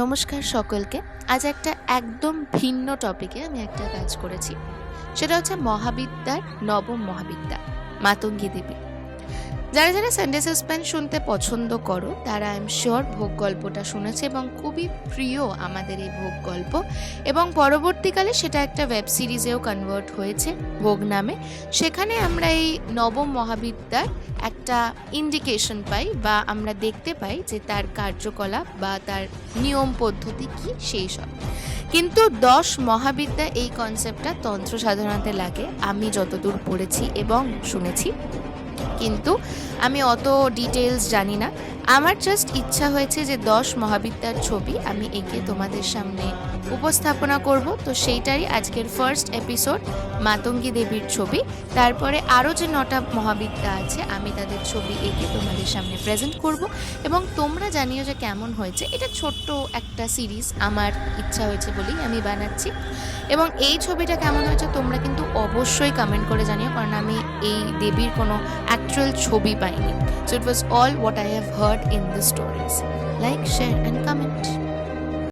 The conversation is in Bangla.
নমস্কার সকলকে। আজ একটা একদম ভিন্ন টপিকে আমি একটা কাজ করেছি, সেটা হচ্ছে মহাবিদ্যার নবম মহাবিদ্যা মাতঙ্গী দেবী। যারা যারা সানডে সাসপেন্স শুনতে পছন্দ করো তারা আই এম শিওর ভোগ গল্পটা শুনেছে এবং খুবই প্রিয় আমাদের এই ভোগ গল্প, এবং পরবর্তীকালে সেটা একটা ওয়েব সিরিজেও কনভার্ট হয়েছে ভোগ নামে। সেখানে আমরা এই নবম মহাবিদ্যার একটা ইন্ডিকেশন পাই বা আমরা দেখতে পাই যে তার কার্যকলাপ বা তার নিয়ম পদ্ধতি কি সেই সব। কিন্তু 10 মহাবিদ্যা এই কনসেপ্টটা তন্ত্র সাধনাতে লাগে আমি যতদূর পড়েছি এবং শুনেছি, কিন্তু আমি অত ডিটেলস জানি না। আমার জাস্ট ইচ্ছা হয়েছে যে 10 মহাবিদ্যার ছবি আমি এঁকে তোমাদের সামনে উপস্থাপনা করব। তো সেইটাই আজকের ফার্স্ট এপিসোড, মাতঙ্গী দেবীর ছবি। তারপরে আরও যে 9টা মহাবিদ্যা আছে আমি তাদের ছবি এঁকে তোমাদের সামনে প্রেজেন্ট করব, এবং তোমরা জানিও যে কেমন হয়েছে। এটা ছোট্ট একটা সিরিজ, আমার ইচ্ছা হয়েছে বলেই আমি বানাচ্ছি। এবং এই ছবিটা কেমন হয়েছে তোমরা কিন্তু অবশ্যই কমেন্ট করে জানিও, কারণ আমি এই দেবীর কোনো অ্যাকচুয়াল ছবি পাইনি। So it was all what I have heard in the stories. Like, share and comment.